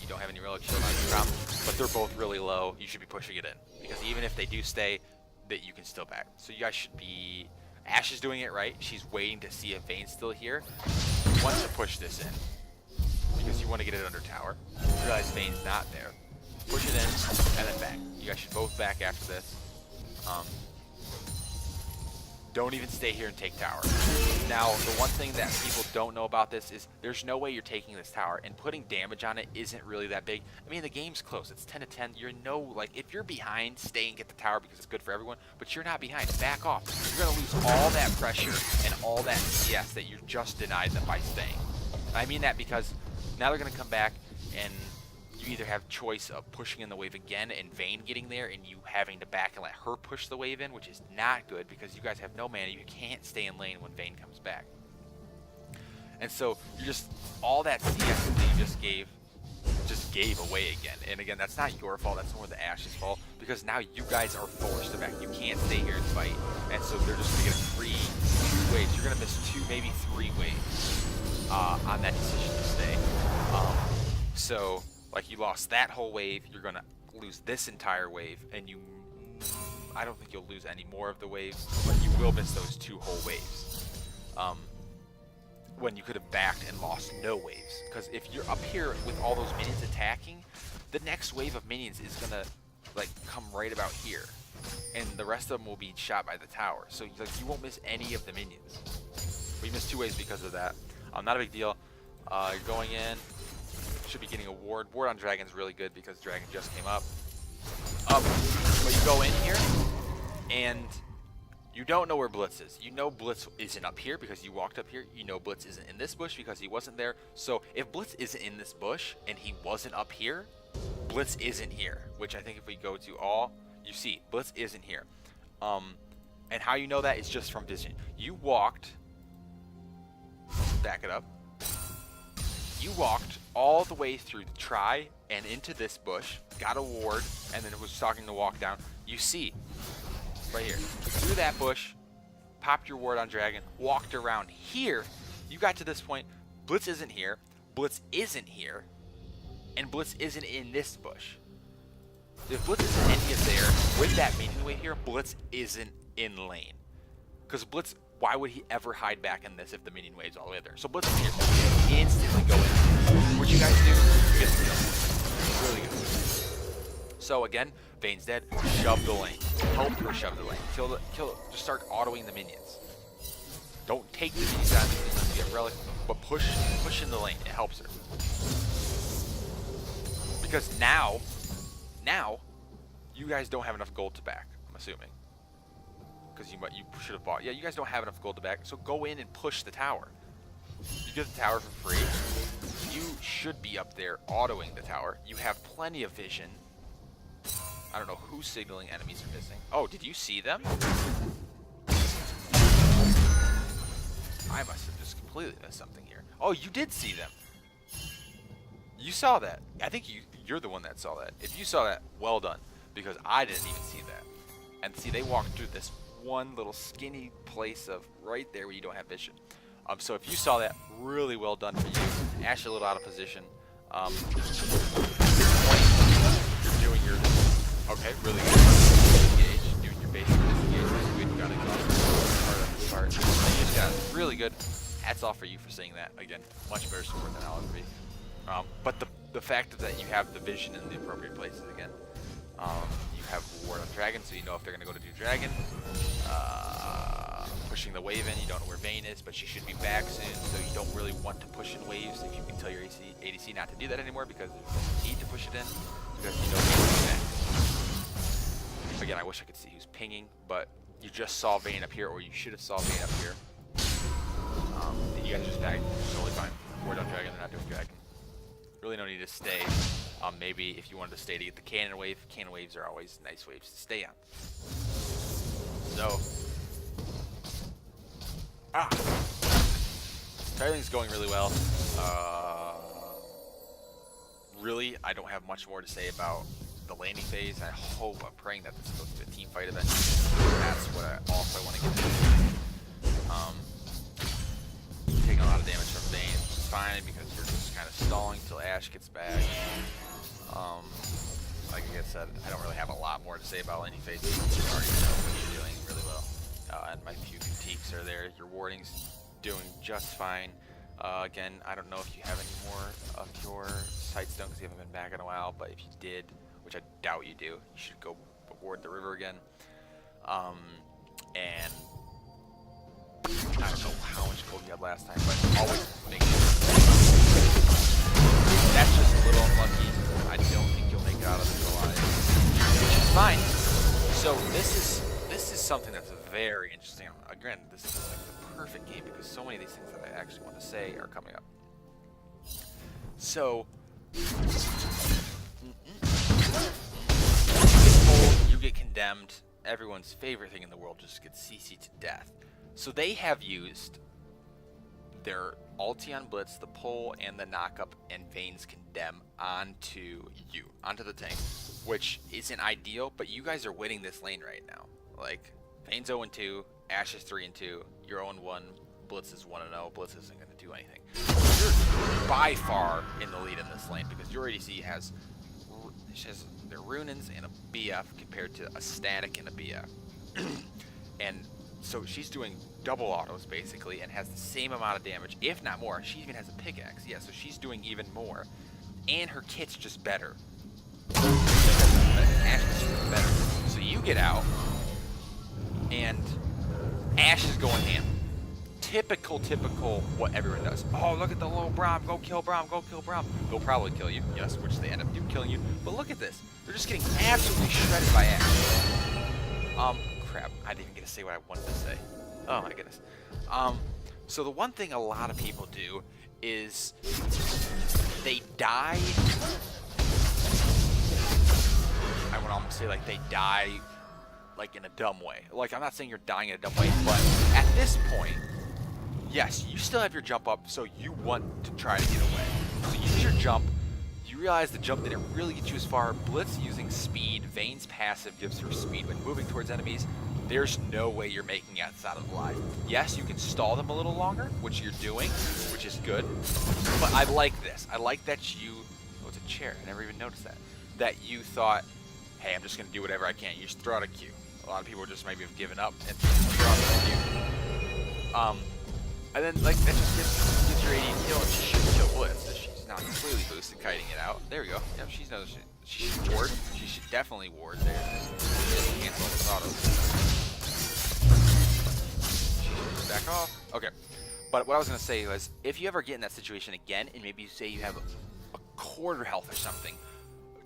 You don't have any relic shield on your drop, but they're both really low. You should be pushing it in, because even if they do stay, that you can still back. So you guys should be... Ash is doing it right. She's waiting to see if Vayne's still here. You want to push this in because you want to get it under tower. You realize Vayne's not there. Push it in and then back. You guys should both back after this. Don't even stay here and take tower. Now, the one thing that people don't know about this is there's no way you're taking this tower, and putting damage on it isn't really that big. I mean, the game's close. It's 10 to 10. You're like, if you're behind, stay and get the tower because it's good for everyone, but you're not behind. Back off. You're going to lose all that pressure and all that CS that you just denied them by staying. I mean that because now they're going to come back, and you either have choice of pushing in the wave again and Vayne getting there and you having to back and let her push the wave in, which is not good because you guys have no mana. You can't stay in lane when Vayne comes back. And so you're just, all that CS that you just gave away again. And again, that's not your fault, that's more the Ash's fault, because now you guys are forced to back. You can't stay here and fight. And so they're just gonna get a free 2 waves. You're gonna miss 2, maybe 3 waves on that decision to stay. So like, you lost that whole wave, you're gonna lose this entire wave, and I don't think you'll lose any more of the waves, but you will miss those 2 whole waves. When you could have backed and lost no waves. Because if you're up here with all those minions attacking, the next wave of minions is gonna, like, come right about here. And the rest of them will be shot by the tower. So, like, you won't miss any of the minions. But you missed 2 waves because of that. Not a big deal. You're going in. Should be getting a ward. Ward on Dragon's really good because Dragon just came up. But you go in here, and you don't know where Blitz is. You know Blitz isn't up here because you walked up here. You know Blitz isn't in this bush because he wasn't there. So if Blitz isn't in this bush and he wasn't up here, Blitz isn't here. Which I think if we go to all, you see Blitz isn't here. And how you know that is just from vision. You walked, back it up. You walked all the way through the try and into this bush, got a ward, and then it was starting to walk down. You see, right here, through that bush, popped your ward on Dragon, walked around here. You got to this point, Blitz isn't here, Blitz isn't here, and Blitz isn't in this bush. If Blitz isn't any of there with that minion wave here, Blitz isn't in lane. Because Blitz, why would he ever hide back in this if the minion wave's all the way there? So Blitz is here, so you instantly go in. What you guys do, you get the kill. Really good. So again, Vayne's dead. Shove the lane. Help her shove the lane. Kill. Just start autoing the minions. Don't take the minions out unless you get relic, but push in the lane. It helps her. Because now, you guys don't have enough gold to back. I'm assuming. Because you should have bought. Yeah, you guys don't have enough gold to back, so go in and push the tower. You get the tower for free. You should be up there autoing the tower. You have plenty of vision. I don't know who's signaling enemies are missing. Oh, did you see them? I must have just completely missed something here. Oh, you did see them. You saw that. I think you're the one that saw that. If you saw that, well done. Because I didn't even see that. And see, they walked through this one little skinny place of right there where you don't have vision. So if you saw that, really well done for you. Ash a little out of position. You're doing your... Okay, really good. Disengage. Doing your basic disengage. We got it. Part. You just got it. Really good. Hats off for you for saying that. Again, much better support than I'll be. But the fact that you have the vision in the appropriate places again. You have ward on Dragon, so you know if they're going to go to do Dragon. pushing the wave in. You don't know where Vayne is, but she should be back soon, so you don't really want to push in waves if you can tell your ADC not to do that anymore, because there's no need to push it in because you know Vayne is back. Again, I wish I could see who's pinging, but you just saw Vayne up here, or you should have saw Vayne up here. And you guys just died. Totally fine. We're done dragon, they're not doing dragon. Really no need to stay. Maybe if you wanted to stay to get the cannon wave. Cannon waves are always nice waves to stay on. So, everything's going really well. Really, I don't have much more to say about the landing phase. I'm praying that this is supposed to be a team fight event. That's what I want to get into. Taking a lot of damage from Vayne, which is fine because you're just kind of stalling till Ashe gets back. Like I said, I don't really have a lot more to say about landing phase. You already know what you're doing really well. And my few critiques are there. Your warding's doing just fine. Again, I don't know if you have any more of your sightstone because you haven't been back in a while, but if you did, which I doubt you do, you should go ward the river again. And I don't know how much gold you had last time, but always make sure. That's just a little unlucky. I don't think you'll make it out of this alive, which is fine. So this is something that's very interesting. Again, this is like the perfect game because so many of these things that I actually want to say are coming up. So you get condemned. Everyone's favorite thing in the world just gets CC'd to death. So they have used their ulti on Blitz, the pull, and the knockup, and Vayne's condemn onto you, onto the tank, which isn't ideal, but you guys are winning this lane right now. Like, Vayne's 0-2, Ashe is 3-2, you're 0-1, Blitz is 1-0, Blitz isn't going to do anything. You're by far in the lead in this lane because your ADC has their Runins and a BF compared to a static and a BF. And so she's doing double autos basically and has the same amount of damage, if not more. She even has a pickaxe, yeah, so she's doing even more. And her kit's just better. Ashe is just better. So you get out, and Ashe is going ham. Typical what everyone does. Oh, look at the little Braum, go kill Braum, go kill Braum. They'll probably kill you, yes, which they end up killing you. But look at this. They're just getting absolutely shredded by Ashe. Crap, I didn't even get to say what I wanted to say. Oh my goodness. So the one thing a lot of people do is they die. I would almost say like they die like in a dumb way. Like, I'm not saying you're dying in a dumb way, but at this point, yes, you still have your jump up, so you want to try to get away. So use your jump. You realize the jump didn't really get you as far. Blitz using speed. Vayne's passive gives her speed when moving towards enemies. There's no way you're making it out of alive. Yes, you can stall them a little longer, which you're doing, which is good. But I like this. I like that you... Oh, it's a chair. I never even noticed that. That you thought, hey, I'm just going to do whatever I can. You just throw out a Q. A lot of people just maybe have given up and throw out a Q. And then, like, that just gives your AD kill, and she should kill Blitz. So she's not completely boosted, kiting it out. There we go. Yep, she knows she should ward. She should definitely ward there. Cancel this auto. She should back off. Okay. But what I was going to say was, if you ever get in that situation again, and maybe you say you have a quarter health or something,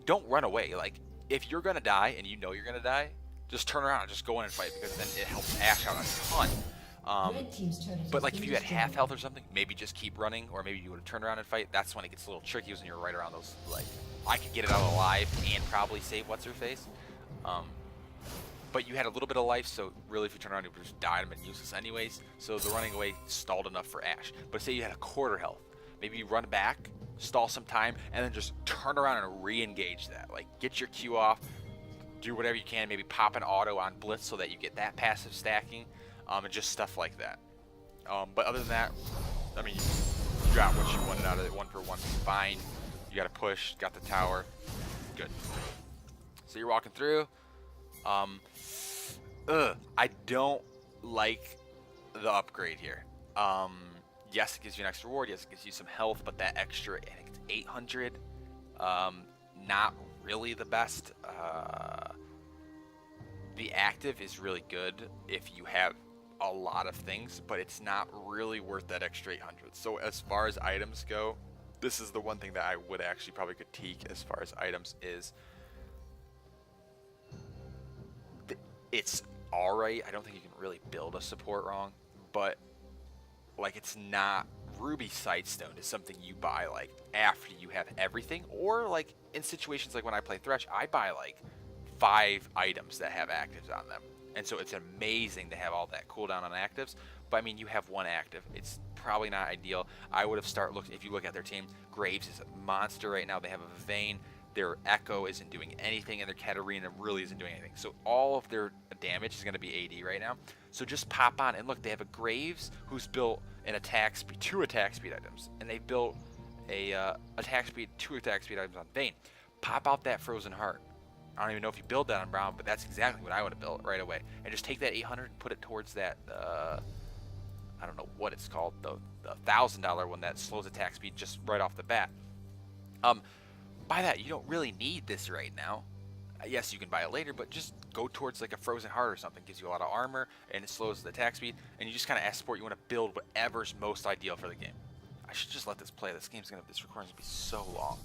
don't run away. Like, if you're going to die, and you know you're going to die, just turn around and just go in and fight, because then it helps Ashe out a ton. But like if you had half health or something, maybe just keep running, or maybe you would have turned around and fight. That's when it gets a little tricky, when you're right around those, like, I could get it out alive and probably save what's-her-face. But you had a little bit of life, so really if you turn around, you would just died and been useless anyways. So the running away stalled enough for Ashe. But say you had a quarter health, maybe you run back, stall some time, and then just turn around and re-engage that. Like, get your Q off, do whatever you can, maybe pop an auto on Blitz so that you get that passive stacking. And just stuff like that. But other than that, I mean, you got what you wanted out of it. 1-for-1, fine. You got to push, got the tower, good. So you're walking through. I don't like the upgrade here. Yes, it gives you an extra reward. Yes, it gives you some health, but that extra, I think it's 800. Not really the best. The active is really good if you have a lot of things, but it's not really worth that extra 800. So as far as items go, this is the one thing that I would actually probably critique as far as items is it's alright. I don't think you can really build a support wrong, but like it's not Ruby Sightstone is something you buy like after you have everything, or like in situations like when I play Thresh, I buy like 5 items that have actives on them. And so it's amazing to have all that cooldown on actives. But I mean, you have 1 active. It's probably not ideal. I would have if you look at their team, Graves is a monster right now. They have a Vayne. Their Echo isn't doing anything, and their Katarina really isn't doing anything. So all of their damage is going to be AD right now. So just pop on, and look, they have a Graves who's built an attack speed, 2 attack speed items, and they built a attack speed, 2 attack speed items on Vayne. Pop out that Frozen Heart. I don't even know if you build that on Brown, but that's exactly what I would have built right away. And just take that 800 and put it towards that, I don't know what it's called, the $1,000 one that slows attack speed just right off the bat. Buy that. You don't really need this right now. Yes, you can buy it later, but just go towards like a Frozen Heart or something. Gives you a lot of armor, and it slows the attack speed, and you just kind of ask support. You want to build whatever's most ideal for the game. I should just let this play. This recording's gonna be so long.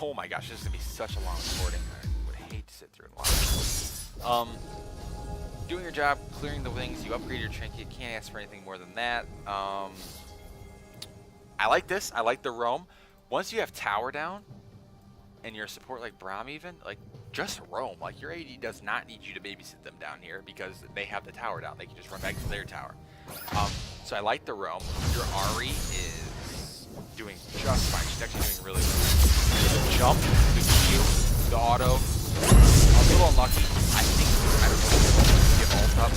Oh my gosh, this is gonna be such a long recording. I would hate to sit through and watch. Doing your job, clearing the wings. You upgrade your trinket. Can't ask for anything more than that. I like this. I like the roam. Once you have tower down, and your support like Braum even, like just roam. Like your AD does not need you to babysit them down here because they have the tower down. They can just run back to their tower. So I like the roam. Your Ari is doing just fine. She's actually doing really well. The jump, the Q, the auto. A little unlucky. I think I don't know if you give ult up.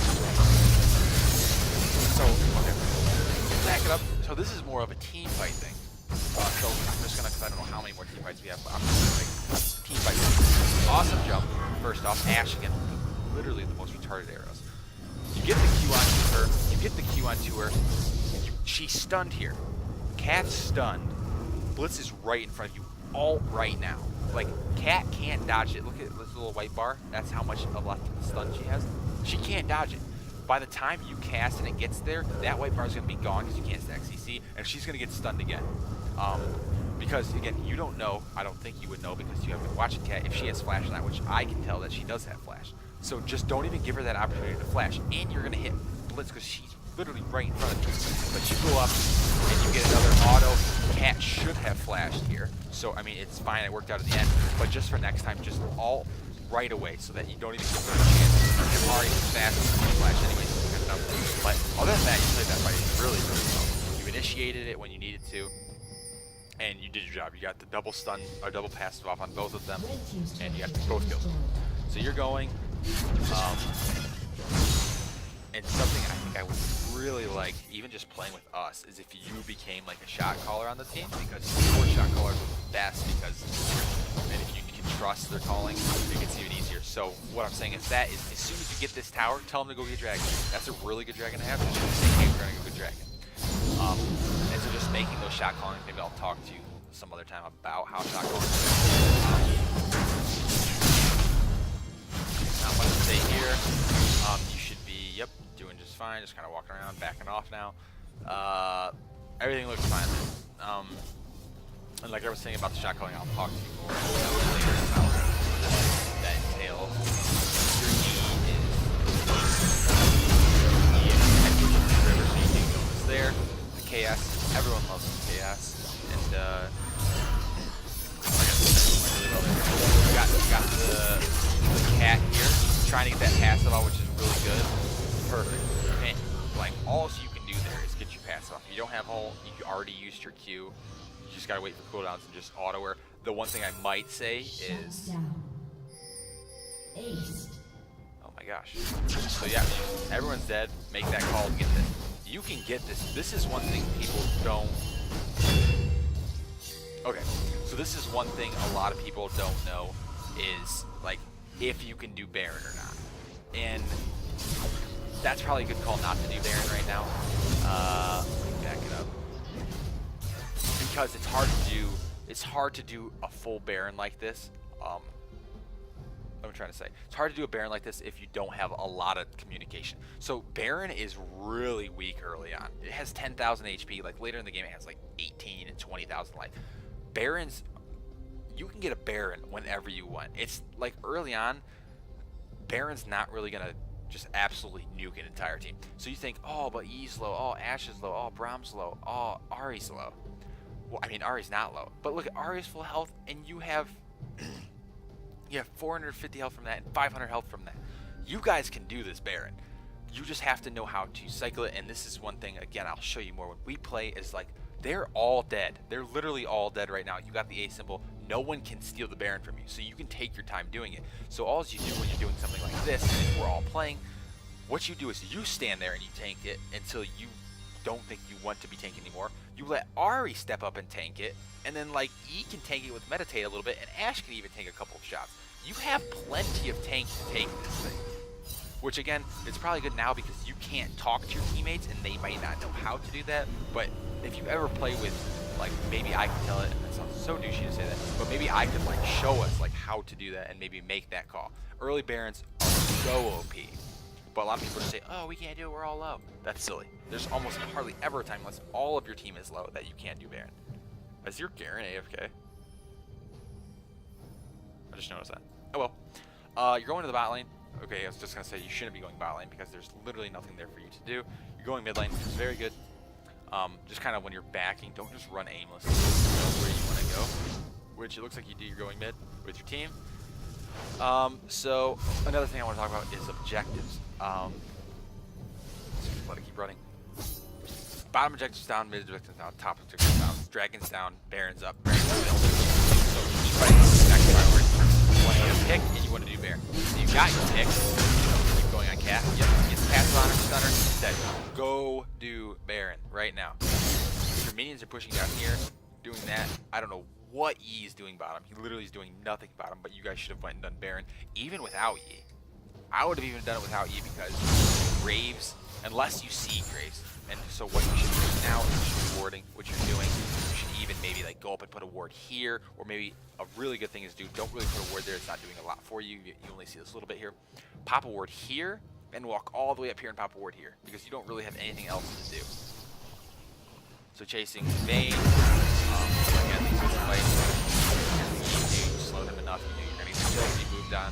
So okay. Back it up. So this is more of a team fight thing. So I'm just gonna, because I don't know how many more team fights we have, but I'm just gonna team fight. Awesome jump. First off, Ashe again, literally the most retarded arrows. You get the Q onto her. You get the Q onto her. She's stunned here. Cat's stunned. Blitz is right in front of you. All right now. Like Cat can't dodge it. Look at this little white bar. That's how much of left stun she has. She can't dodge it. By the time you cast and it gets there, that white bar is going to be gone because you can't stack CC, and she's going to get stunned again. Because, again, you don't know, I don't think you would know because you haven't been watching Cat, if she has flash or not, which I can tell that she does have flash. So just don't even give her that opportunity to flash, and you're going to hit Blitz because she's literally right in front of you. But you go up, and you get another auto. Cat should have flashed here. So, I mean, it's fine, it worked out at the end, but just for next time, just all right away so that you don't even give her a chance. You're already fast flash anyways, so good enough. But other than that, you played that fight really, really well. You initiated it when you needed to, and you did your job. You got the double stun or double passive off on both of them, and you got both kills. So you're going, and something I think I would really like, even just playing with us, is if you became like a shot caller on the team, because support shot callers are the best because, and if you can trust their calling, it gets even easier. So what I'm saying is that is as soon as you get this tower, tell them to go get dragon. That's a really good dragon to have. Just say, hey, we're gonna go get dragon. And so just making those shot calling, maybe I'll talk to you some other time about how shot calling not much to say here. You should be, yep, doing just fine, just kind of walking around, backing off now. Everything looks fine. And like I was saying about the shot calling, I'll talk to you more later about what that entails. Your E is river, so you can go there. The KS, everyone loves the KS. And like I said, really well there. You got the Cat here, trying to get that passive off, which is really good. Perfect. And like all you can do there is get your passive off. If you don't have ult, you already used your Q. You just gotta wait for cooldowns and just auto her. The one thing I might say is, oh my gosh. So yeah, everyone's dead. Make that call and get this. You can get this. This is one thing people don't. Okay, so this is one thing a lot of people don't know is like if you can do Baron or not, and that's probably a good call not to do Baron right now. Let me back it up. Because it's hard to do a full Baron like this. I'm trying to say? It's hard to do a Baron like this if you don't have a lot of communication. So Baron is really weak early on. It has 10,000 HP. Like later in the game, it has like 18 and 20,000 life. Barons, you can get a Baron whenever you want. It's like early on, Baron's not really gonna just absolutely nuke an entire team. So you think, oh, but E's low, oh, Ashe is low, oh, Braum's low, oh, Ahri's low. Well, I mean, Ahri's not low, but look at Ahri's full health, and you have 450 health from that and 500 health from that. You guys can do this Baron. You just have to know how to cycle it, and this is one thing, again, I'll show you more when we play, is like, they're all dead. They're literally all dead right now. You got the A symbol. No one can steal the Baron from you, so you can take your time doing it. So all you do when you're doing something like this, and we're all playing, what you do is you stand there and you tank it until you don't think you want to be tanking anymore. You let Ahri step up and tank it, and then like E can tank it with Meditate a little bit, and Ashe can even take a couple of shots. You have plenty of tank to take this thing. Which again, it's probably good now because you can't talk to your teammates and they might not know how to do that. But if you ever play with, like, maybe I can tell it, and that sounds so douchey to say that, but maybe I could like show us like how to do that and maybe make that call. Early Barons are so OP. But a lot of people just say, oh, we can't do it, we're all low. That's silly. There's almost hardly ever a time unless all of your team is low that you can't do Baron. Is your Garen AFK? I just noticed that. Oh well. You're going to the bot lane. Okay, I was just going to say you shouldn't be going bot lane because there's literally nothing there for you to do. You're going mid lane, which is very good. Just kind of when you're backing, don't just run aimlessly. You know where you want to go, which it looks like you do. You're going mid with your team. So another thing I want to talk about is objectives. Just let it keep running. Bottom objectives down, mid objectives down, top objectives down, dragons down, barons up, barons down. So keep fighting the next priority. You want to get a pick and you want to do Baron. So you got your pick. Keep going on cat. Yep. Get the passive on her, stunner. Instead, go do Baron right now. Your minions are pushing down here, doing that. I don't know what E is doing bottom. He literally is doing nothing bottom, but you guys should have went and done Baron even without E. I would have even done it without E because Graves, unless you see Graves, and so what you should do now is you should be warding what you're doing. You should even maybe like go up and put a ward here, or maybe a really good thing is don't really put a ward there. It's not doing a lot for you. You only see this little bit here. Pop a ward here and walk all the way up here and pop a ward here because you don't really have anything else to do. So chasing Vayne, again, these are the fights. You slow them enough, you know you're gonna get the kills, you moved on.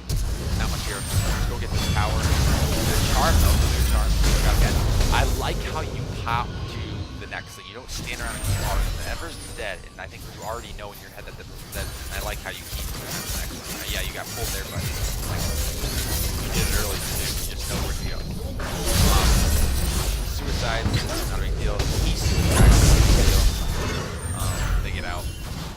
Not much here. Let's go get this tower. The charm though, the charm. I like how you pop to the next thing. You don't stand around and keep all the Ember's dead, and I think you already know in your head that this is dead. And I like how you keep moving to the next one. Yeah, you got pulled there, but like, you did it early too. You just know where to go. Suicides, not a big deal. He suicides, not a big deal. They get out.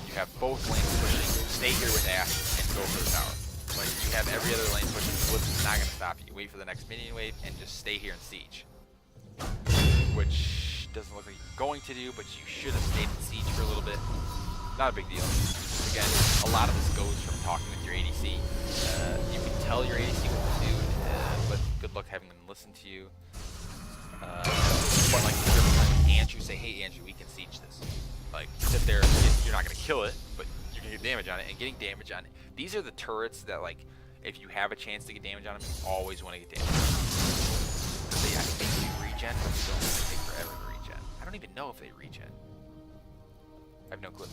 You have both lanes pushing. Stay here with Ashe and go for the tower. Like, you have every other lane pushing. Blitz is not going to stop you. Wait for the next minion wave and just stay here and siege. Which doesn't look like you're going to do, but you should have stayed in siege for a little bit. Not a big deal. Again, a lot of this goes from talking with your ADC. You can tell your ADC what to do, but good luck having them listen to you. But like every time Andrew say, hey Andrew, we can siege this. Like, sit there, you're not going to kill it, but you can get damage on it, and getting damage on it. These are the turrets that, like, if you have a chance to get damage on them, you always want to get damage on them. They, I think they regen, but you don't really take forever to regen. I don't even know if they regen. I have no clue.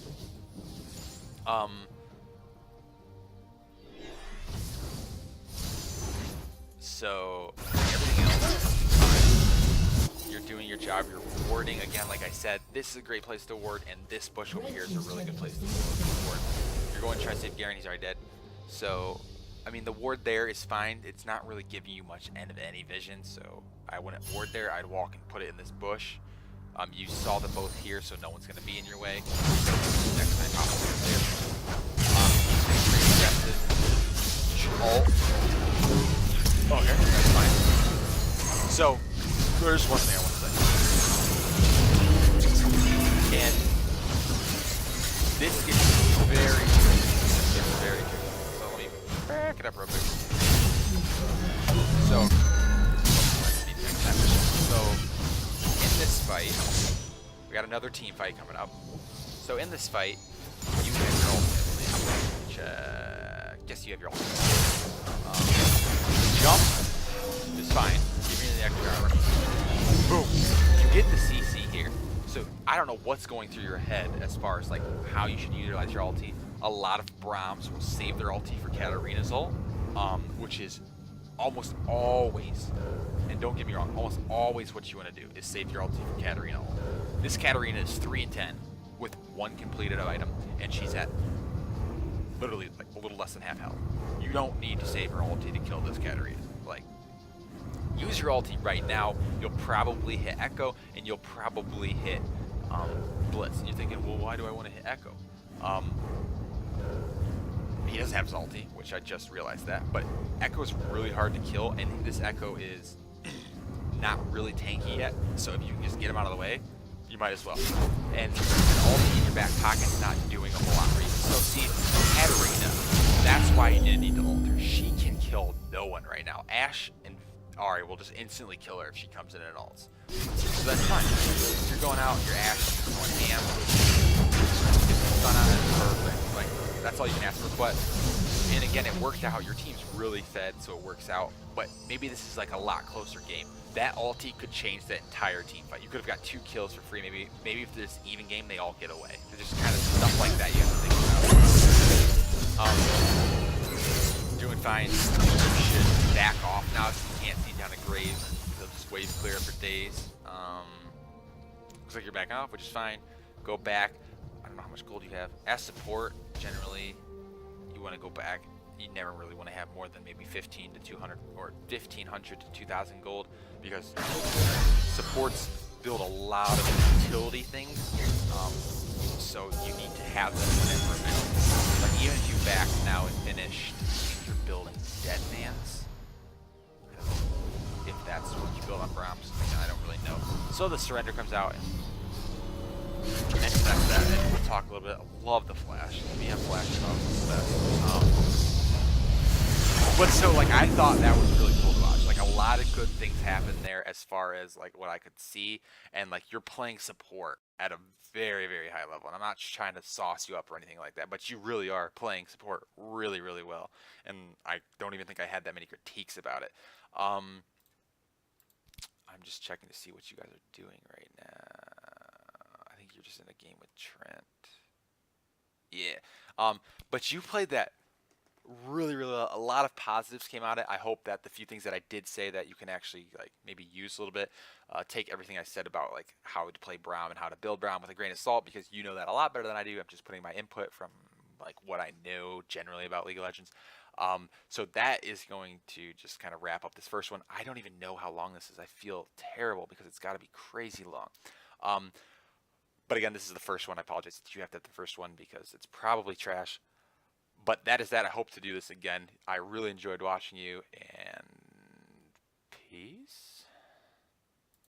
So, everything else, you're doing your job, you're warding. Again, like I said, this is a great place to ward, and this bush over here is a really good place to ward. You're going to try to save Garen, he's already dead. So, I mean, the ward there is fine. It's not really giving you much end of any vision, so I wouldn't ward there. I'd walk and put it in this bush. You saw them both here, so no one's going to be in your way. Next time, pop over there. Pretty aggressive. Ult. Okay, that's fine. So, there's one thing I want to say. And this gets very tricky. So let me back it up real quick. So in this fight, we got another team fight coming up. So in this fight, you have your ultimate, which guess you have your ultimate. Jump is fine. Give me the extra armor. Boom. You get the CC here. So I don't know what's going through your head as far as like how you should utilize your ulti. A lot of Braums will save their ulti for Katarina's ult, which is almost always, and don't get me wrong, almost always what you want to do is save your ulti for Katarina ult. This Katarina is 3 and 10 with 1 completed item, and she's at literally like a little less than half health. You don't need to save her ulti to kill this Katarina. Like, use your ulti right now. You'll probably hit Echo, and you'll probably hit Blitz. And you're thinking, well, why do I want to hit Echo? He doesn't have his ulti, which I just realized that. But Echo is really hard to kill, and this Echo is not really tanky yet. So if you can just get him out of the way, you might as well. And an ulti in your back pocket is not doing a whole lot for you. So see, Katarina, that's why you didn't need to ult her. She can kill no one right now. Ashe and Ahri will just instantly kill her if she comes in and ults. So that's fine. If you're going out, your Ashe is going ham. Get the stun on it, perfect. Like, that's all you can ask for. But, and again, it worked out. Your team's really fed, so it works out. But maybe this is like a lot closer game. That ulti could change the entire team fight. You could have got 2 kills for free. Maybe if there's even game, they all get away. There's just kind of stuff like that you have to think about. Doing fine. You should back off now if you can't see down a grave. They'll just wave clear for days. Looks like you're backing off, which is fine. Go back. I don't know how much gold you have. As support, generally, you want to go back. You never really want to have more than maybe 15 to 200 or 1,500 to 2,000 gold, because supports build a lot of utility things. So you need to have them whenever available. Like even if you back now and finished, you're building Deadmans. I don't know if that's what you build on Braums. I don't really know. So the surrender comes out. And that's that, and we'll talk a little bit. I love the flash. We have flash but so like I thought that was really cool to watch. Like a lot of good things happen there as far as like what I could see, and like you're playing support at a very, very high level. And I'm not trying to sauce you up or anything like that, but you really are playing support really, really well. And I don't even think I had that many critiques about it. I'm just checking to see what you guys are doing right now. I think you're just in a game with Trent. Yeah. But you played that really, really well. A lot of positives came out of it. I hope that the few things that I did say that you can actually like maybe use a little bit, take everything I said about like how to play Braum and how to build Braum with a grain of salt, because you know that a lot better than I do. I'm just putting my input from like what I know generally about League of Legends. So that is going to just kind of wrap up this first one. I don't even know how long this is. I feel terrible because it's got to be crazy long. But again, this is the first one. I apologize that you have to have the first one because it's probably trash. But that is that. I hope to do this again. I really enjoyed watching you,